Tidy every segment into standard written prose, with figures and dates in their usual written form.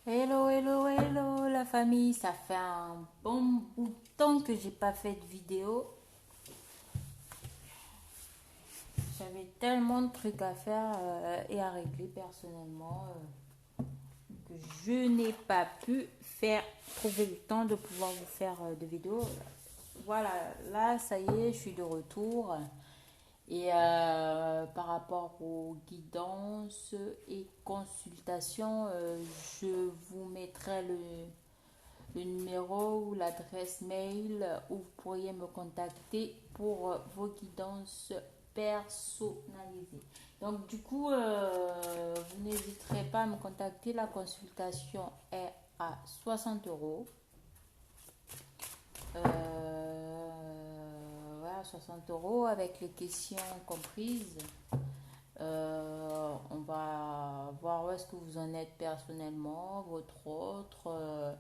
Hello, hello, hello la famille, ça fait un bon bout de temps que j'ai pas fait de vidéo. J'avais tellement de trucs à faire et à régler personnellement que je n'ai pas pu trouver le temps de pouvoir vous faire de vidéos. Voilà, là ça y est, je suis de retour. Et par rapport aux guidances et consultations, je vous mettrai le numéro ou l'adresse mail où vous pourriez me contacter pour vos guidances personnalisées. Donc du coup, vous n'hésiterez pas à me contacter. La consultation est à 60 euros. Voilà, 60 euros avec les questions comprises. On va voir où est-ce que vous en êtes personnellement, votre autre,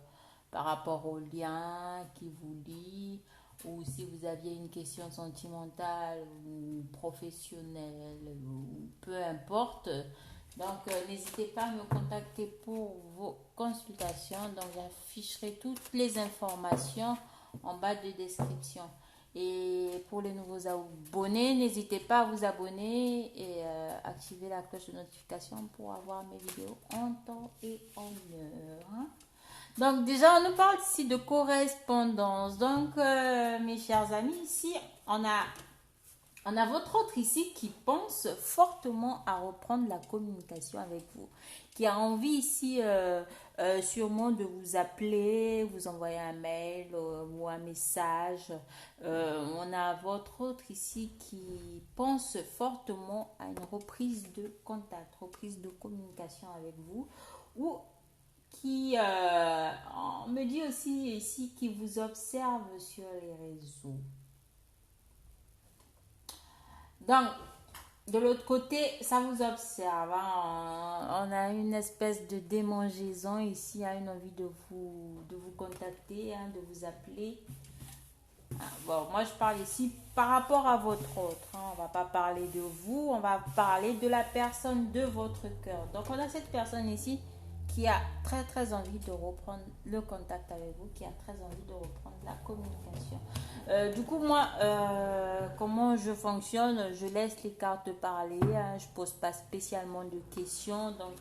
par rapport au lien qui vous lie, ou si vous aviez une question sentimentale ou professionnelle, ou peu importe. Donc, n'hésitez pas à me contacter pour vos consultations. Donc, j'afficherai toutes les informations en bas de description. Et pour les nouveaux abonnés, n'hésitez pas à vous abonner et activer la cloche de notification pour avoir mes vidéos en temps et en heure, hein. Donc déjà, on nous parle ici de correspondance. Donc, mes chers amis, ici, on a on a votre autre ici qui pense fortement à reprendre la communication avec vous, qui a envie ici sûrement de vous appeler, vous envoyer un mail ou un message. On a votre autre ici qui pense fortement à une reprise de contact, reprise de communication avec vous, ou qui on me dit aussi ici qui vous observe sur les réseaux. Donc, de l'autre côté, ça vous observe, hein. On a une espèce de démangeaison ici, hein, une envie de vous contacter, hein, de vous appeler. Ah, bon, moi je parle ici par rapport à votre autre, hein. On va pas parler de vous, on va parler de la personne de votre cœur. Donc on a cette personne ici qui a très très envie de reprendre le contact avec vous, qui a très envie de reprendre la communication. Du coup, moi, comment je fonctionne? Je laisse les cartes parler, hein. Je pose pas spécialement de questions, donc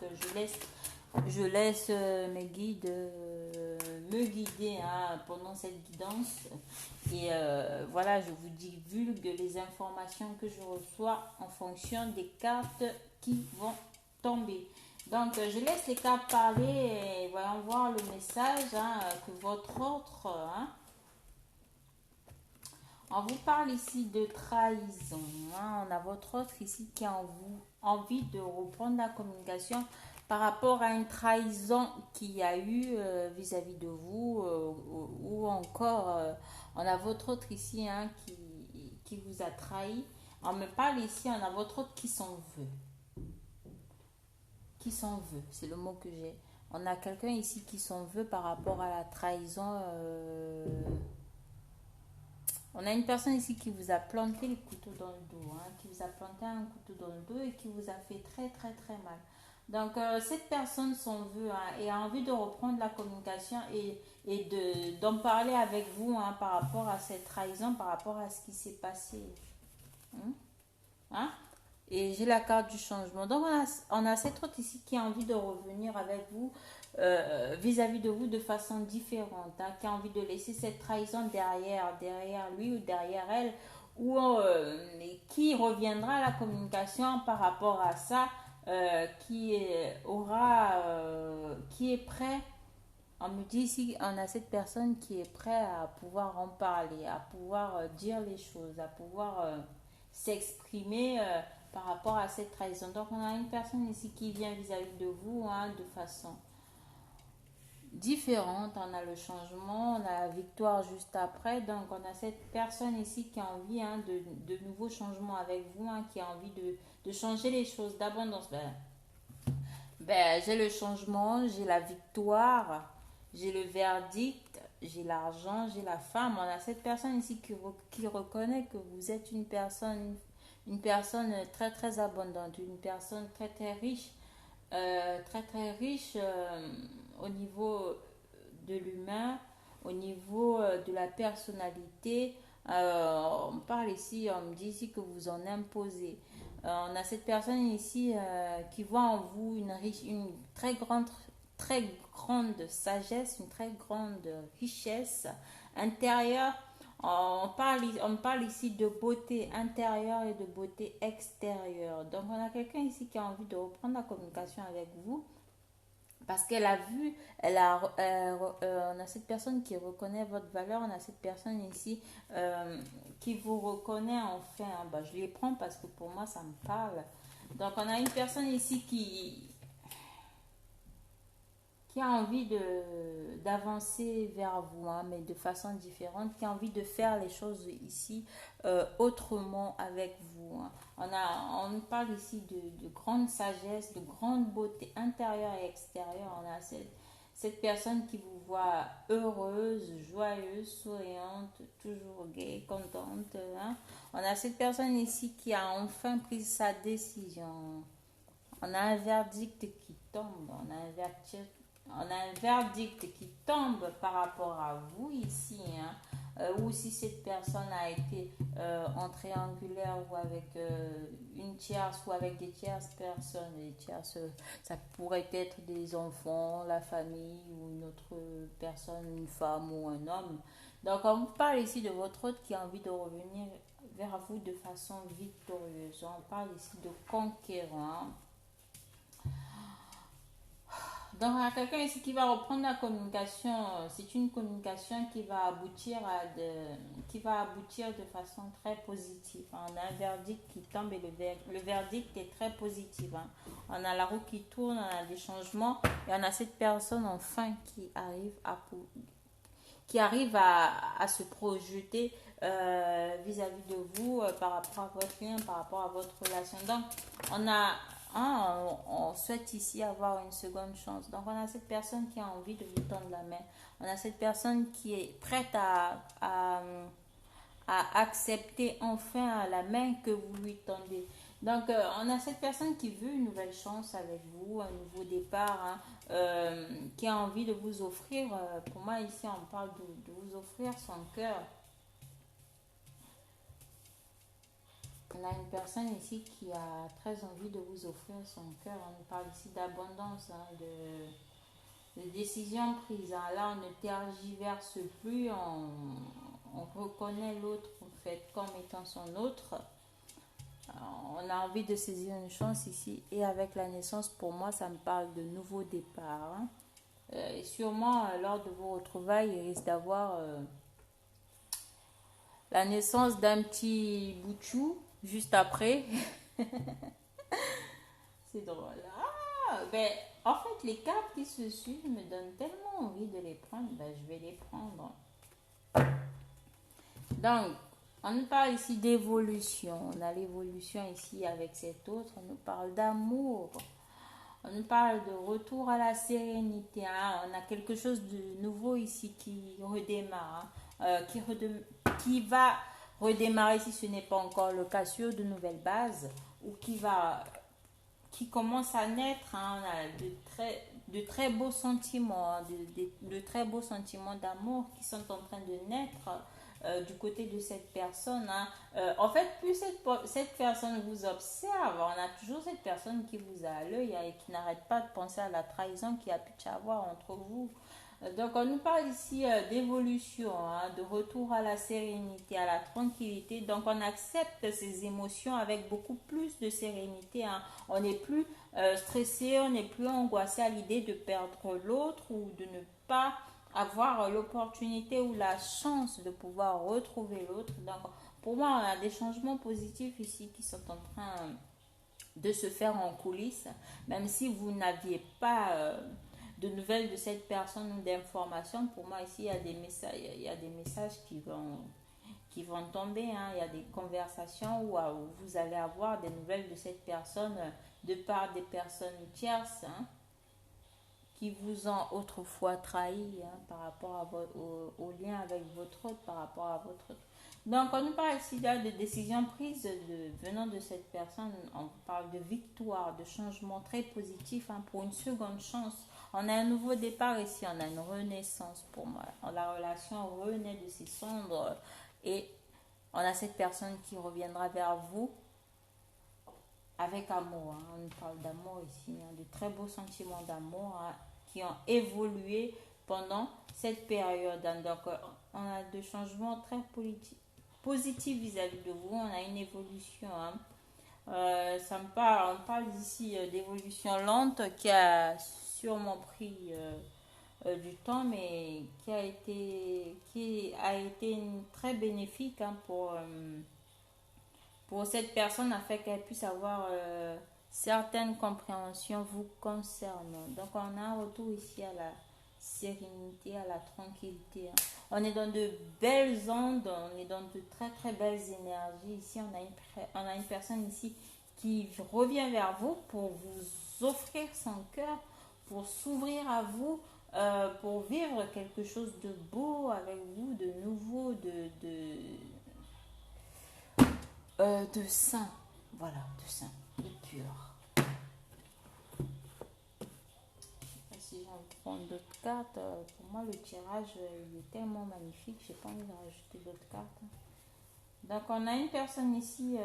je laisse mes guides me guider, hein, pendant cette guidance. Et voilà, je vous divulgue les informations que je reçois en fonction des cartes qui vont tomber. Donc, je laisse les cartes parler et voyons voir le message, hein, que votre autre, hein. On vous parle ici de trahison, hein. On a votre autre ici qui a envie de reprendre la communication par rapport à une trahison qu'il y a eu vis-à-vis de vous, ou encore on a votre autre ici, hein, qui vous a trahi. On me parle ici, on a votre autre qui s'en veut. Qui s'en veut, c'est le mot que j'ai. On a quelqu'un ici qui s'en veut par rapport à la trahison. On a une personne ici qui vous a planté le couteau dans le dos, hein, qui vous a planté un couteau dans le dos et qui vous a fait très très très mal. Donc cette personne s'en veut, hein, et a envie de reprendre la communication d'en parler avec vous, hein, par rapport à cette trahison, par rapport à ce qui s'est passé. Hein? Hein? Et j'ai la carte du changement. Donc on a cette autre ici qui a envie de revenir avec vous vis-à-vis de vous de façon différente, hein, qui a envie de laisser cette trahison derrière lui ou derrière elle, ou qui reviendra à la communication par rapport à ça, qui est prêt. On me dit ici, on a cette personne qui est prête à pouvoir en parler, à pouvoir dire les choses, à pouvoir s'exprimer par rapport à cette trahison. Donc on a une personne ici qui vient vis-à-vis de vous, hein, de façon différente. On a le changement, on a la victoire juste après. Donc on a cette personne ici qui a envie, hein, de nouveaux changements avec vous, hein, qui a envie de changer les choses, d'abondance. J'ai le changement, j'ai la victoire, j'ai le verdict, j'ai l'argent, j'ai la femme. On a cette personne ici qui reconnaît que vous êtes une personne très très abondante, une personne très très riche, très très riche au niveau de l'humain, au niveau de la personnalité. On parle ici, on me dit ici que vous en imposez. On a cette personne ici qui voit en vous une très grande sagesse, une très grande richesse intérieure. On parle ici de beauté intérieure et de beauté extérieure. Donc, on a quelqu'un ici qui a envie de reprendre la communication avec vous parce qu'elle a vu, on a cette personne qui reconnaît votre valeur, on a cette personne ici qui vous reconnaît enfin. Bah, je les prends parce que pour moi, ça me parle. Donc, on a une personne ici qui a envie d'avancer vers vous, hein, mais de façon différente, qui a envie de faire les choses ici autrement avec vous, hein. On parle ici de grande sagesse, de grande beauté intérieure et extérieure. On a cette personne qui vous voit heureuse, joyeuse, souriante, toujours gaie, contente, hein. On a cette personne ici qui a enfin pris sa décision. On a un verdict qui tombe, on a un verdict qui tombe par rapport à vous ici, hein. Ou si cette personne a été en triangulaire ou avec une tierce ou avec des tierces personnes. Les tierces, ça pourrait être des enfants, la famille ou une autre personne, une femme ou un homme. Donc on vous parle ici de votre hôte qui a envie de revenir vers vous de façon victorieuse. On parle ici de conquérant. Donc, il y a quelqu'un ici qui va reprendre la communication. C'est une communication qui va aboutir de façon très positive. On a un verdict qui tombe et le verdict est très positif, hein. On a la roue qui tourne, on a des changements et on a cette personne enfin qui arrive à se projeter vis-à-vis de vous par rapport à votre lien, par rapport à votre relation. Donc, on a on souhaite ici avoir une seconde chance. Donc, on a cette personne qui a envie de vous tendre la main. On a cette personne qui est prête à accepter enfin la main que vous lui tendez. Donc, on a cette personne qui veut une nouvelle chance avec vous, un nouveau départ, hein, qui a envie de vous offrir. Pour moi, ici, on parle de vous offrir son cœur. On a une personne ici qui a très envie de vous offrir son cœur. On parle ici d'abondance, hein, de décisions prises, hein. Là, on ne tergiverse plus, on reconnaît l'autre en fait comme étant son autre. On a envie de saisir une chance ici. Et avec la naissance, pour moi, ça me parle de nouveau départ, hein. Et sûrement, lors de vos retrouvailles, il risque d'avoir la naissance d'un petit boutchou juste après. C'est drôle. Ah, ben, en fait, les cartes qui se suivent me donnent tellement envie de les prendre. Ben, je vais les prendre. Donc, on nous parle ici d'évolution. On a l'évolution ici avec cet autre. On nous parle d'amour. On nous parle de retour à la sérénité, hein. On a quelque chose de nouveau ici qui redémarre, hein. Qui va redémarrer si ce n'est pas encore le cas sur de nouvelles bases ou qui commence à naître, hein. On a de très beaux sentiments, hein, de très beaux sentiments d'amour qui sont en train de naître du côté de cette personne, hein. En fait, plus cette personne vous observe, on a toujours cette personne qui vous a à l'œil, hein, et qui n'arrête pas de penser à la trahison qui a pu y avoir entre vous. Donc, on nous parle ici d'évolution, hein, de retour à la sérénité, à la tranquillité. Donc, on accepte ces émotions avec beaucoup plus de sérénité, hein. On n'est plus stressé, on n'est plus angoissé à l'idée de perdre l'autre ou de ne pas avoir l'opportunité ou la chance de pouvoir retrouver l'autre. Donc, pour moi, on a des changements positifs ici qui sont en train de se faire en coulisses, même si vous n'aviez pas de nouvelles de cette personne ou d'informations. Pour moi, ici, il y a des messages qui vont tomber, hein. Il y a des conversations où vous allez avoir des nouvelles de cette personne de par des personnes tierces, hein, qui vous ont autrefois trahi, hein, par rapport au lien avec votre autre, par rapport à votre autre. Donc, on nous parle ici là de décisions prises venant de cette personne. On parle de victoire, de changement très positif, hein, pour une seconde chance. On a un nouveau départ ici, on a une renaissance pour moi. La relation renaît de ses cendres et on a cette personne qui reviendra vers vous avec amour, hein. On parle d'amour ici, hein, de très beaux sentiments d'amour, hein, qui ont évolué pendant cette période, hein. Donc, on a des changements très positifs vis-à-vis de vous. On a une évolution, hein. On parle ici d'évolution lente qui a sûrement pris du temps, mais qui a été très bénéfique, hein, pour cette personne afin qu'elle puisse avoir certaines compréhensions vous concernant. Donc on a un retour ici à la sérénité, à la tranquillité, hein. On est dans de belles ondes, on est dans de très très belles énergies. Ici on a une personne ici qui revient vers vous pour vous offrir son cœur, pour s'ouvrir à vous, pour vivre quelque chose de beau avec vous, de nouveau, de saint, voilà, de saint, de pur. Si j'en prends d'autres cartes, pour moi le tirage il est tellement magnifique, j'ai pas envie de rajouter d'autres cartes. Donc on a une personne ici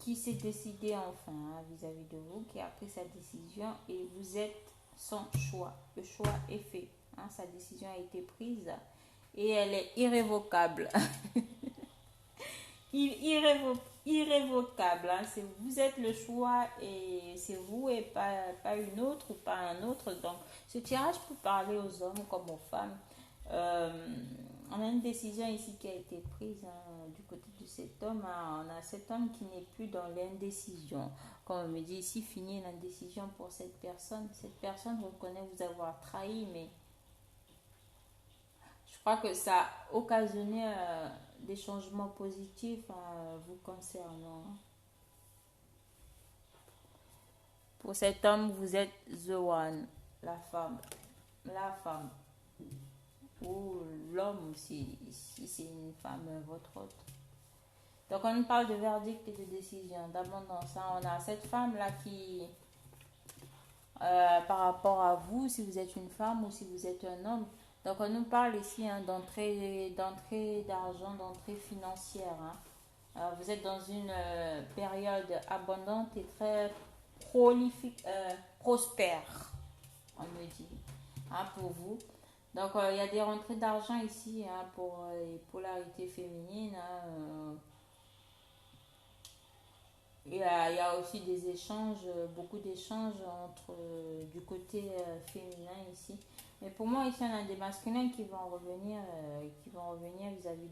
qui s'est décidée enfin, hein, vis-à-vis de vous, qui a pris sa décision et vous êtes son choix. Le choix est fait, hein, sa décision a été prise et elle est irrévocable. Irrévocable, hein. Vous êtes le choix et c'est vous et pas une autre ou pas un autre. Donc ce tirage peut parler aux hommes comme aux femmes. On a une décision ici qui a été prise, hein, du côté de cet homme, hein. On a cet homme qui n'est plus dans l'indécision. Comme on me dit ici, fini l'indécision pour cette personne. Cette personne reconnaît vous avoir trahi, mais je crois que ça a occasionné des changements positifs, vous concernant. Pour cet homme, vous êtes the one, la femme. La femme. Ou l'homme, si c'est une femme, votre autre. Donc on parle de verdict et de décision, d'abondance, hein. On a cette femme-là qui, par rapport à vous, si vous êtes une femme ou si vous êtes un homme. Donc on nous parle ici, hein, d'entrée d'argent, d'entrée financière, hein. Vous êtes dans une période abondante et très prolifique, prospère, on me dit, hein, pour vous. Donc il y a des rentrées d'argent ici, hein, pour les polarités féminines, hein. Il y a aussi des échanges, beaucoup d'échanges entre du côté féminin ici. Mais pour moi, ici, on a des masculins qui vont revenir vis-à-vis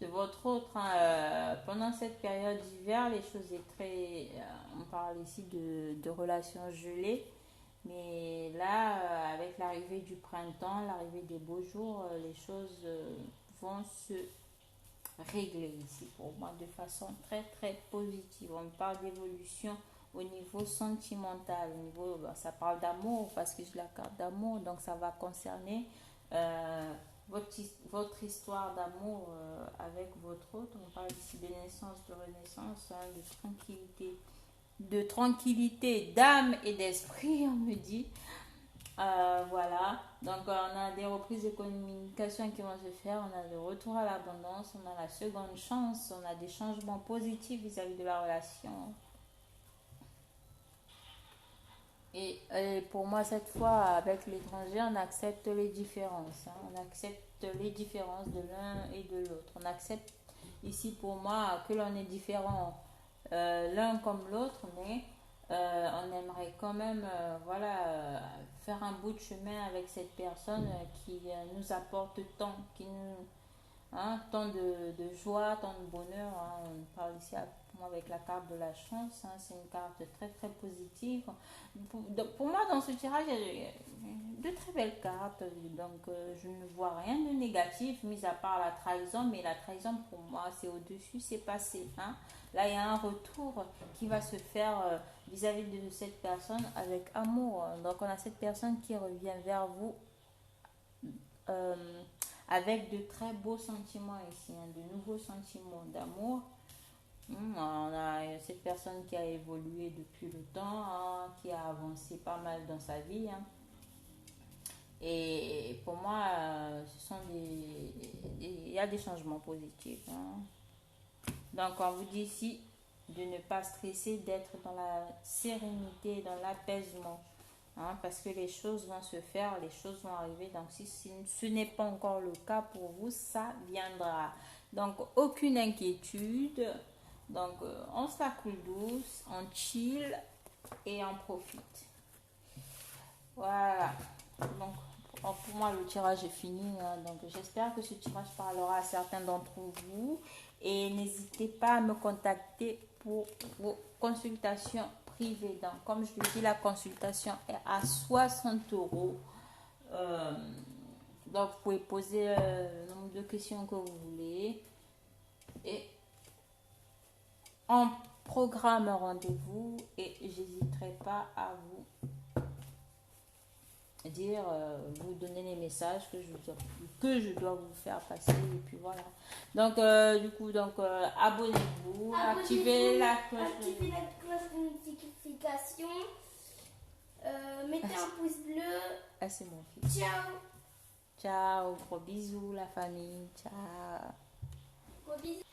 de votre autre, hein. Pendant cette période d'hiver, les choses est très. On parle ici de relations gelées. Mais là, avec l'arrivée du printemps, l'arrivée des beaux jours, les choses vont se régler ici pour moi de façon très très positive. On parle d'évolution au niveau sentimental, au niveau, ça parle d'amour parce que j'ai la carte d'amour, donc ça va concerner euh, votre histoire d'amour avec votre autre. On parle ici de naissance, de renaissance, hein, de tranquillité d'âme et d'esprit, on me dit. Voilà, donc on a des reprises de communication qui vont se faire, on a le retour à l'abondance, on a la seconde chance, on a des changements positifs vis-à-vis de la relation. Et pour moi, cette fois, avec l'étranger, on accepte les différences, hein. On accepte les différences de l'un et de l'autre. On accepte ici pour moi que l'on est différent l'un comme l'autre, mais on aimerait quand même voilà, faire un bout de chemin avec cette personne qui nous apporte tant, qui nous, hein, tant de joie, tant de bonheur, hein. On parle ici avec la carte de la chance, hein. C'est une carte très très positive. Pour moi, dans ce tirage, il y a de très belles cartes. Donc, je ne vois rien de négatif, mis à part la trahison. Mais la trahison, pour moi, c'est au-dessus, c'est passé, hein. Là, il y a un retour qui va se faire vis-à-vis de cette personne avec amour. Donc, on a cette personne qui revient vers vous euh, avec de très beaux sentiments ici, hein, de nouveaux sentiments d'amour. On a cette personne qui a évolué depuis le temps, hein, qui a avancé pas mal dans sa vie, hein. Et pour moi, ce sont il y a des changements positifs, hein. Donc, on vous dit ici de ne pas stresser, d'être dans la sérénité, dans l'apaisement, hein, parce que les choses vont se faire, les choses vont arriver. Donc, si ce n'est pas encore le cas pour vous, ça viendra. Donc, aucune inquiétude. Donc, on se la coule douce, on chill et on profite. Voilà. Donc, pour moi, le tirage est fini, hein. Donc, j'espère que ce tirage parlera à certains d'entre vous. Et n'hésitez pas à me contacter pour vos consultations privées. Donc, comme je vous dis, la consultation est à 60 euros. Euh, donc, vous pouvez poser le nombre de questions que vous voulez. Et on programme un rendez-vous et j'hésiterai pas à vous dire, vous donner les messages que je dois vous faire passer et puis voilà. Donc du coup abonnez-vous, activez la cloche de notification, mettez un pouce bleu. Ah, c'est mon fils. Ciao. Ciao, gros bisous la famille, ciao. Gros bisous.